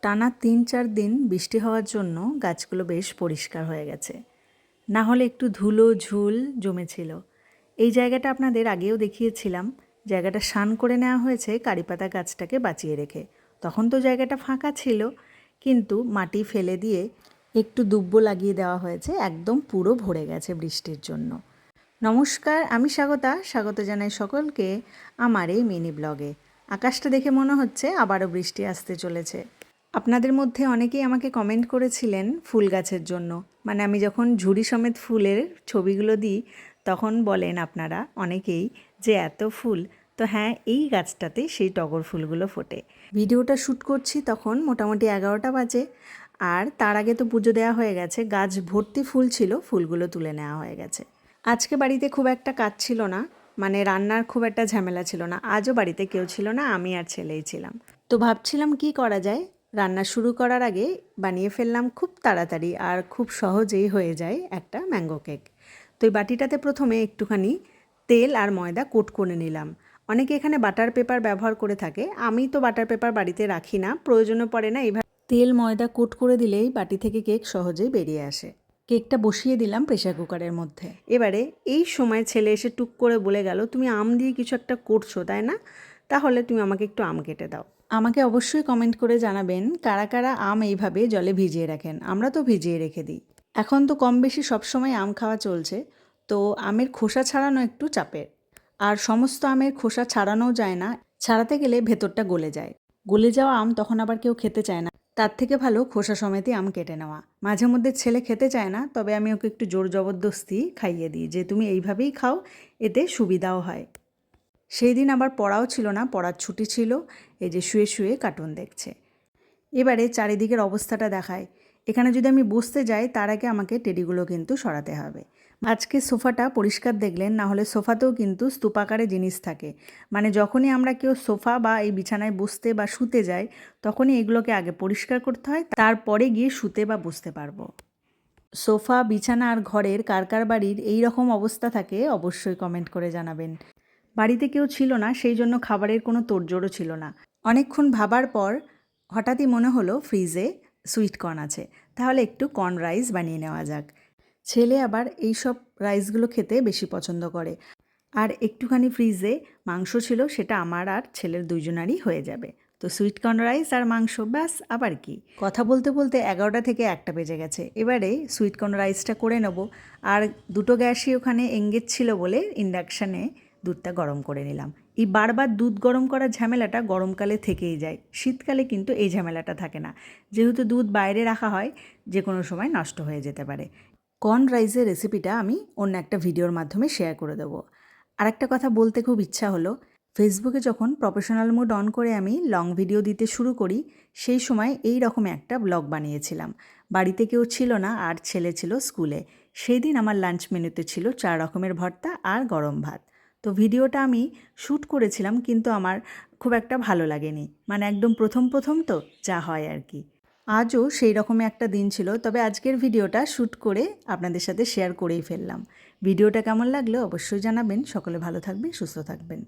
টানা ৩-৪ দিন বৃষ্টি হওয়ার জন্য গাছগুলো বেশ পরিষ্কার হয়ে গেছে। না হলে একটু ধুলো ঝুল জমেছিল। এই জায়গাটা আপনাদের আগেও দেখিয়েছিলাম। জায়গাটা শান করে নেওয়া হয়েছে কারিপাতা গাছটাকে বাঁচিয়ে রেখে। তখন তো জায়গাটা ফাঁকা ছিল, কিন্তু মাটি ফেলে দিয়ে একটু দুব্বো লাগিয়ে দেওয়া হয়েছে, একদম পুরো ভরে গেছে বৃষ্টির জন্য। নমস্কার, আমি স্বাগত জানাই সকলকে আমার এই মিনি ব্লগে। আকাশটা দেখে মনে হচ্ছে আবারও বৃষ্টি আসতে চলেছে। আপনাদের মধ্যে অনেকেই আমাকে কমেন্ট করেছিলেন ফুল গাছের জন্য, মানে আমি যখন ঝুড়ি সমেত ফুলের ছবিগুলো দিই তখন বলেন আপনারা অনেকেই যে এত ফুল। তো হ্যাঁ, এই গাছটাতে সেই টগর ফুলগুলো ফোটে। ভিডিওটা শ্যুট করছি তখন মোটামুটি 11টা বাজে, আর তার আগে তো পুজো দেওয়া হয়ে গেছে। গাছ ভর্তি ফুল ছিল, ফুলগুলো তুলে নেওয়া হয়ে গেছে। আজকে বাড়িতে খুব একটা কাজ ছিল না, মানে রান্নার খুব একটা ঝামেলা ছিল না। আজও বাড়িতে কেউ ছিল না, আমি আর ছেলেই ছিলাম। তো ভাবছিলাম কি করা যায়। রান্না শুরু করার আগে বানিয়ে ফেললাম খুব তাড়াতাড়ি আর খুব সহজেই হয়ে যায় একটা ম্যাঙ্গো কেক। তো এই বাটিটাতে প্রথমে একটুখানি তেল আর ময়দা কোট করে নিলাম। অনেকে এখানে বাটার পেপার ব্যবহার করে থাকে, আমি তো বাটার পেপার বাড়িতে রাখি না, প্রয়োজনও পড়ে না। এইভাবে তেল ময়দা কোট করে দিলেই বাটি থেকে কেক সহজেই বেরিয়ে আসে। কেকটা বসিয়ে দিলাম প্রেসার কুকারের মধ্যে। এবারে এই সময় ছেলে এসে টুক করে বলে গেল, তুমি আম দিয়ে কিছু একটা করছো তাই না, তাহলে তুমি আমাকে একটু আম কেটে দাও। আমাকে অবশ্যই কমেন্ট করে জানাবেন কারা কারা আম এইভাবে জলে ভিজিয়ে রাখেন। আমরা তো ভিজিয়ে রেখে দিই। এখন তো কম বেশি সবসময় আম খাওয়া চলছে, তো আমের খোসা ছাড়ানো একটু চাপের। আর সমস্ত আমের খোসা ছাড়ানোও যায় না, ছাড়াতে গেলে ভেতরটা গলে যায়। গলে যাওয়া আম তখন আবার কেউ খেতে চায় না। তার থেকে ভালো খোসা সমেতই আম কেটে নেওয়া। মাঝে মধ্যে ছেলে খেতে চায় না, তবে আমি ওকে একটু জোর জবরদস্তি খাইয়ে দিই যে তুমি এইভাবেই খাও, এতে সুবিধাও হয়। সেই দিন আবার পড়াও ছিল না, পড়ার ছুটি ছিল। এই যে শুয়ে শুয়ে কার্টুন দেখছে। এবারে চারিদিকের অবস্থাটা দেখায়। এখানে যদি আমি বসতে যাই তার আগে আমাকে টেডিগুলো কিন্তু সরাতে হবে। আজকে সোফাটা পরিষ্কার দেখলেন, না হলে সোফাতেও কিন্তু স্তূপাকারে জিনিস থাকে। মানে যখনই আমরা কেউ সোফা বা এই বিছানায় বসতে বা শুতে যাই, তখনই এগুলোকে আগে পরিষ্কার করতে হয়, তারপরে গিয়ে শুতে বা বসতে পারবো। সোফা, বিছানা আর ঘরের কার কার বাড়ির এই রকম অবস্থা থাকে অবশ্যই কমেন্ট করে জানাবেন। বাড়িতে কেউ ছিল না, সেই জন্য খাবারের কোনো তোড়জোড়ও ছিল না। অনেকক্ষণ ভাবার পর হঠাৎই মনে হলো ফ্রিজে সুইট কর্ন আছে, তাহলে একটু কর্ন রাইস বানিয়ে নেওয়া যাক। ছেলে আবার এই সব রাইসগুলো খেতে বেশি পছন্দ করে। আর একটুখানি ফ্রিজে মাংস ছিল, সেটা আমার আর ছেলের দুইজনারই হয়ে যাবে। তো সুইট কর্ন রাইস আর মাংস, ব্যাস। আবার কি, কথা বলতে বলতে 11টা থেকে 1টা বেজে গেছে। এবারে সুইট কর্ন রাইসটা করে নেব। আর দুটো গ্যাসই ওখানে এঙ্গেজ ছিল বলে ইন্ডাকশানে দুধটা গরম করে নিলাম। এই বারবার দুধ গরম করার ঝামেলাটা গরমকালে থেকেই যায়, শীতকালে কিন্তু এই ঝামেলাটা থাকে না। যেহেতু দুধ বাইরে রাখা হয়, যে কোনো সময় নষ্ট হয়ে যেতে পারে। কর্ন রাইসের রেসিপিটা আমি অন্য একটা ভিডিওর মাধ্যমে শেয়ার করে দেবো। আরেকটা কথা বলতে খুব ইচ্ছা হলো, ফেসবুকে যখন প্রফেশনাল মোড অন করে আমি লং ভিডিও দিতে শুরু করি, সেই সময় এই রকম একটা ব্লগ বানিয়েছিলাম। বাড়িতে কেউ ছিল না আর ছেলে ছিল স্কুলে। সেই দিন আমার লাঞ্চ মেনুতে ছিল 4 রকমের ভর্তা আর গরম ভাত। তো ভিডিওটা আমি শ্যুট করেছিলাম, কিন্তু আমার খুব একটা ভালো লাগেনি, মানে একদম প্রথম তো যা হয় আর কি। আজও সেই রকমই একটা দিন ছিল, তবে আজকের ভিডিওটা শ্যুট করে আপনাদের সাথে শেয়ার করেই ফেললাম। ভিডিওটা কেমন লাগলো অবশ্যই জানাবেন। সকলে ভালো থাকবেন, সুস্থ থাকবেন।